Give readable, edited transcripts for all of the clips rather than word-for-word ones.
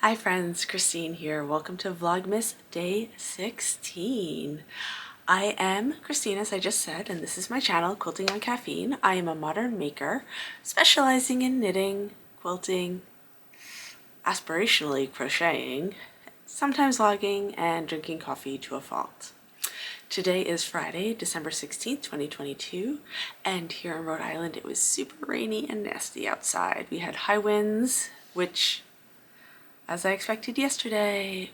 Hi friends, Christine here. Welcome to Vlogmas Day 16. I am Christine, as I just said, and this is my channel, Quilting on Caffeine. I am a modern maker specializing in knitting, quilting, aspirationally crocheting, sometimes vlogging, and drinking coffee to a fault. Today is Friday, December 16th, 2022, and here in Rhode Island it was super rainy and nasty outside. We had high winds, which, as I expected yesterday,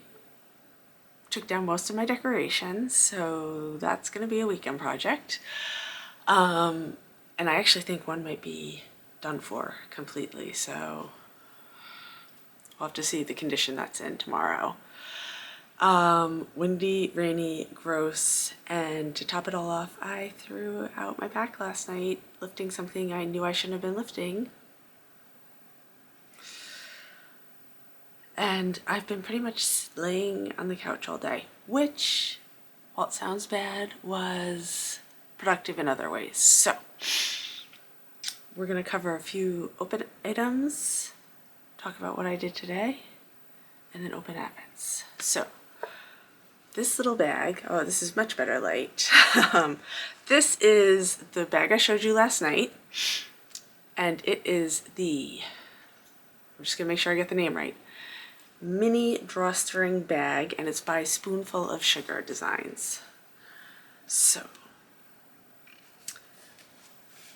took down most of my decorations, so that's going to be a weekend project. And I actually think one might be done for completely, so we'll have to see the condition that's in tomorrow. Windy, rainy, gross, and to top it all off, I threw out my back last night lifting something I knew I shouldn't have been lifting. And I've been pretty much laying on the couch all day, which, while it sounds bad, was productive in other ways. So we're going to cover a few open items, talk about what I did today, and then open habits. So this little bag, oh, this is much better light. This is the bag I showed you last night, and it is the, I'm just going to make sure I get the name right, mini drawstring bag, and it's by Spoonful of Sugar Designs. So,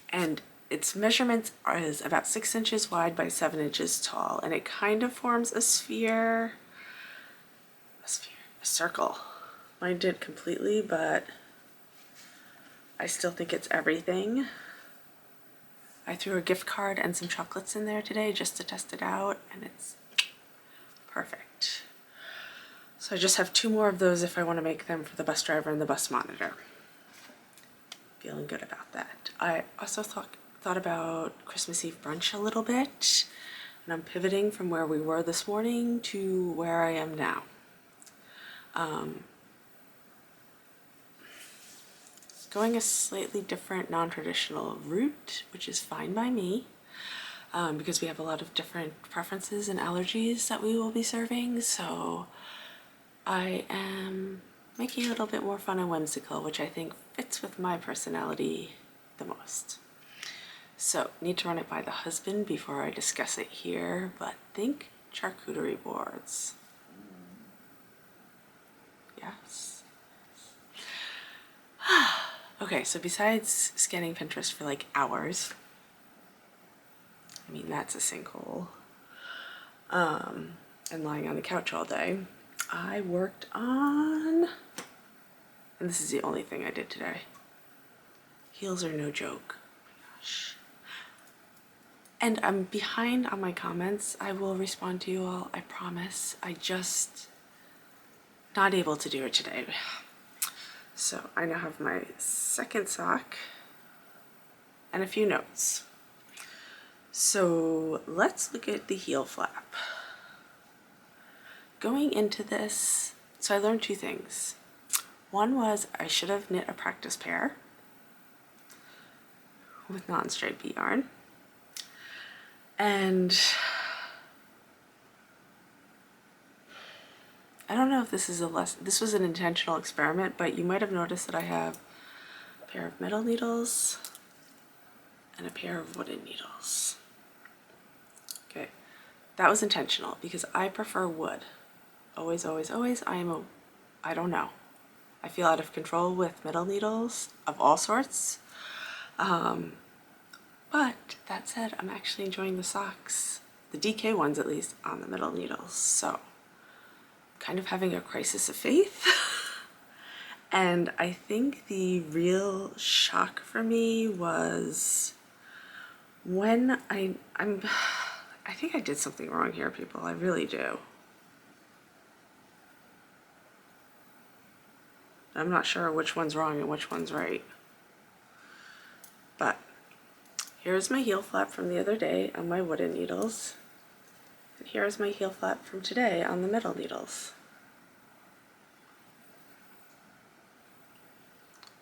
and its measurement is about 6 inches wide by 7 inches tall, and it kind of forms a sphere, a circle. Mine didn't completely, but I still think it's everything. I threw a gift card and some chocolates in there today just to test it out, and it's perfect. So I just have 2 more of those if I want to make them for the bus driver and the bus monitor. Feeling good about that. I also thought about Christmas Eve brunch a little bit, and I'm pivoting from where we were this morning to where I am now. Going a slightly different non-traditional route, which is fine by me. Because we have a lot of different preferences and allergies that we will be serving, so I am making it a little bit more fun and whimsical, which I think fits with my personality the most. So, need to run it by the husband before I discuss it here, but think charcuterie boards. Yes. Okay, so besides scanning Pinterest for like hours, I mean, that's a sinkhole, and lying on the couch all day, I worked on, and this is the only thing I did today. Heels are no joke. Oh my gosh. And I'm behind on my comments. I will respond to you all, I promise. I just not able to do it today. So I now have my second sock and a few notes. So let's look at the heel flap. Going into this, so I learned 2 things. One was I should have knit a practice pair with non-striped yarn. And I don't know if this is this was an intentional experiment, but you might have noticed that I have a pair of metal needles and a pair of wooden needles. Okay, that was intentional because I prefer wood. Always, always, always. I don't know. I feel out of control with metal needles of all sorts. But that said, I'm actually enjoying the socks, the DK ones at least, on the metal needles. So, kind of having a crisis of faith. And I think the real shock for me was when I think I did something wrong here, people. I really do. I'm not sure which one's wrong and which one's right. But here's my heel flap from the other day on my wooden needles. And here's my heel flap from today on the metal needles.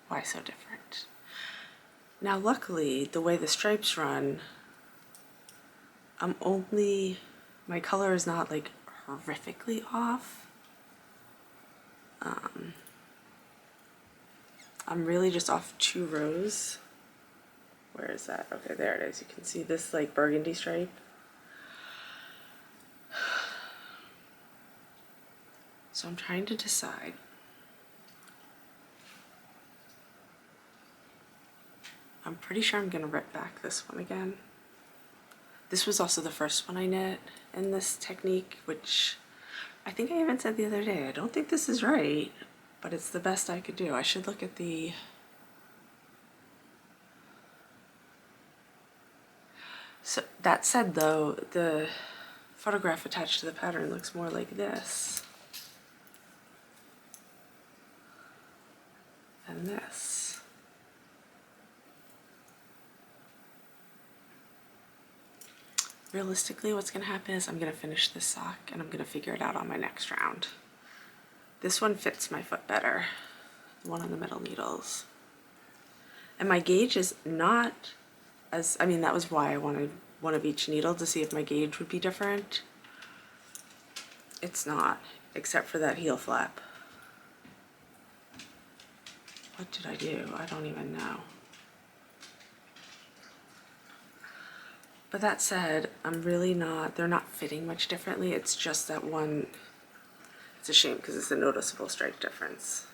Why so different? Now luckily, the way the stripes run, my color is not like horrifically off. I'm really just off 2 rows. Where is that? Okay, there it is. You can see this like burgundy stripe. So I'm trying to decide. I'm pretty sure I'm gonna rip back this one again. This was also the first one I knit in this technique, which I think I even said the other day, I don't think this is right, but it's the best I could do. I should look at the... So that said though, the photograph attached to the pattern looks more like this than this. Realistically, what's going to happen is I'm going to finish this sock and I'm going to figure it out on my next round. This one fits my foot better, the one on the middle needles. And my gauge is not as, I mean, that was why I wanted one of each needle to see if my gauge would be different. It's not, except for that heel flap. What did I do? I don't even know. But that said, I'm really not, they're not fitting much differently. It's just that one, it's a shame because it's a noticeable stripe difference.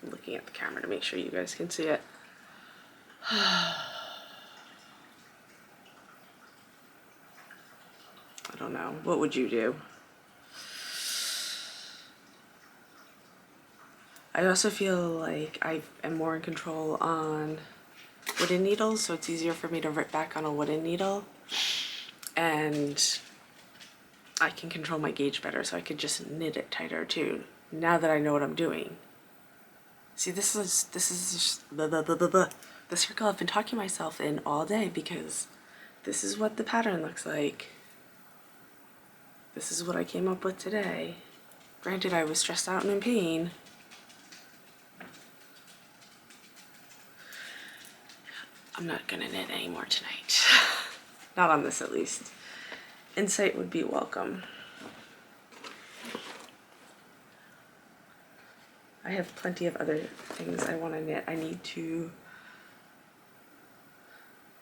I'm looking at the camera to make sure you guys can see it. I don't know. What would you do? I also feel like I am more in control on wooden needles, so it's easier for me to rip back on a wooden needle, and I can control my gauge better, so I could just knit it tighter too, now that I know what I'm doing. See, this is just the circle I've been talking myself in all day, because this is what the pattern looks like. This is what I came up with today. Granted, I was stressed out and in pain. I'm not gonna knit anymore tonight. Not on this, at least. Insight would be welcome. I have plenty of other things I want to knit. I need to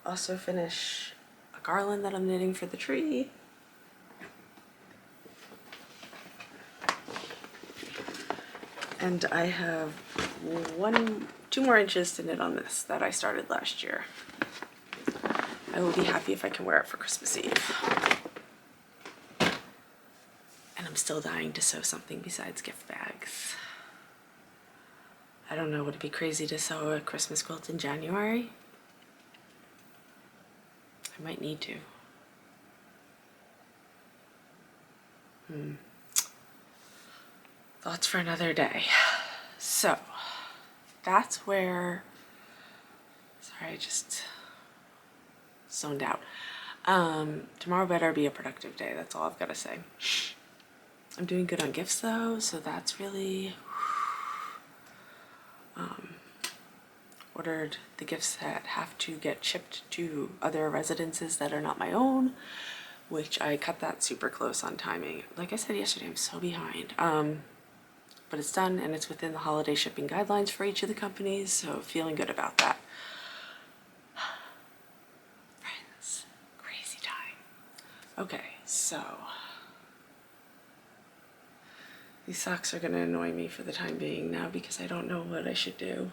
also finish a garland that I'm knitting for the tree. And I have 2 more inches to knit on this that I started last year. I will be happy if I can wear it for Christmas Eve. And I'm still dying to sew something besides gift bags. I don't know, would it be crazy to sew a Christmas quilt in January? I might need to. Thoughts for another day. So, that's where, sorry, I just zoned out. Tomorrow better be a productive day, that's all I've got to say. I'm doing good on gifts though, so that's really, ordered the gifts that have to get shipped to other residences that are not my own, which I cut that super close on timing. Like I said yesterday, I'm so behind. But it's done and it's within the holiday shipping guidelines for each of the companies, so feeling good about that. Friends, crazy time. Okay, so these socks are gonna annoy me for the time being now because I don't know what I should do.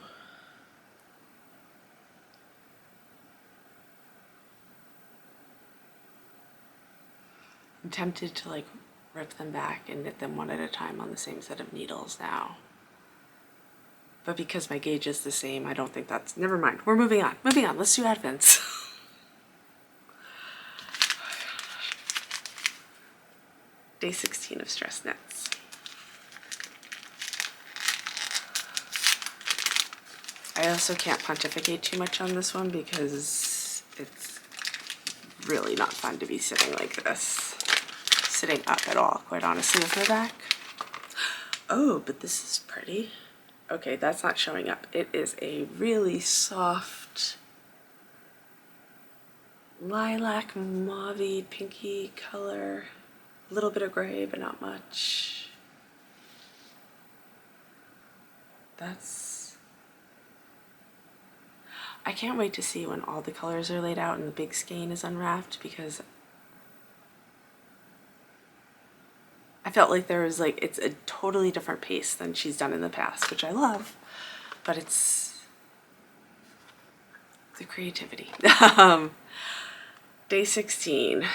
I'm tempted to like rip them back and knit them one at a time on the same set of needles now. But because my gauge is the same, I don't think that's, never mind. We're moving on. Moving on, let's do advents. Day 16 of stress knits. I also can't pontificate too much on this one because it's really not fun to be sitting like this. Sitting up at all, quite honestly, with my back. Oh, but this is pretty. Okay, that's not showing up. It is a really soft lilac, mauvey, pinky color. A little bit of gray, but not much. I can't wait to see when all the colors are laid out and the big skein is unwrapped, because I felt like there was like, it's a totally different pace than she's done in the past, which I love, but it's the creativity. Day 16.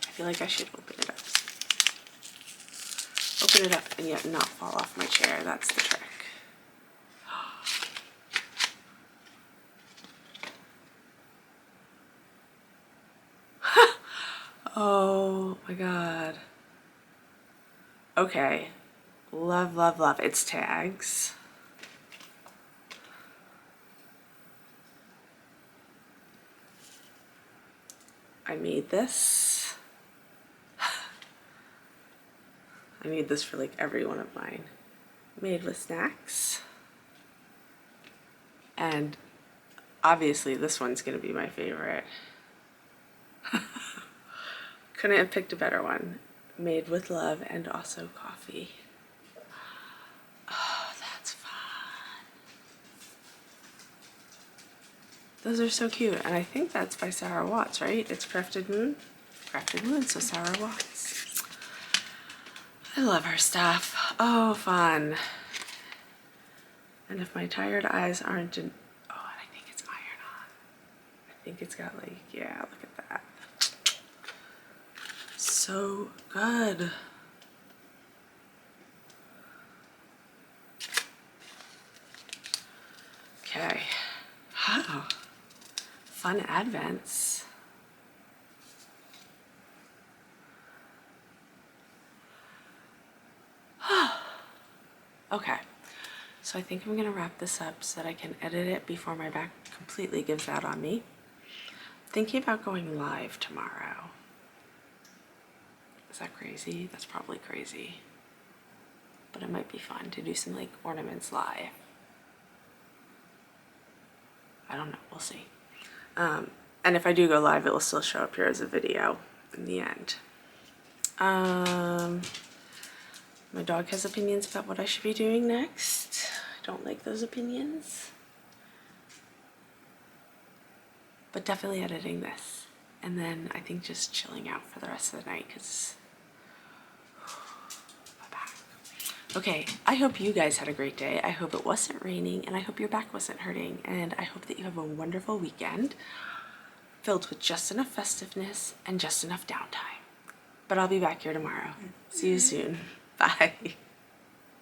I feel like I should open it up. Open it up and yet not fall off my chair. That's the trick. Oh my god. Okay. Love, love, love. It's tags. I made this. I made this for like every one of mine. Made with snacks. And obviously this one's gonna be my favorite. Couldn't have picked a better one. Made with love and also coffee. Oh, that's fun. Those are so cute. And I think that's by Sarah Watts, right? It's Crafted Moon? Crafted Moon, so Sarah Watts. I love her stuff. Oh, fun. And if my tired eyes aren't in, oh, and I think it's iron on. I think it's got like, yeah, look at that. So good. Okay. Wow. Fun advents. Okay. So I think I'm gonna wrap this up so that I can edit it before my back completely gives out on me. Thinking about going live tomorrow. Is that crazy? That's probably crazy. But it might be fun to do some like ornaments live. I don't know, we'll see. And if I do go live, it will still show up here as a video in the end. My dog has opinions about what I should be doing next. I don't like those opinions. But definitely editing this. And then I think just chilling out for the rest of the night because my back. Okay, I hope you guys had a great day. I hope it wasn't raining and I hope your back wasn't hurting. And I hope that you have a wonderful weekend filled with just enough festiveness and just enough downtime. But I'll be back here tomorrow. See you soon. Bye.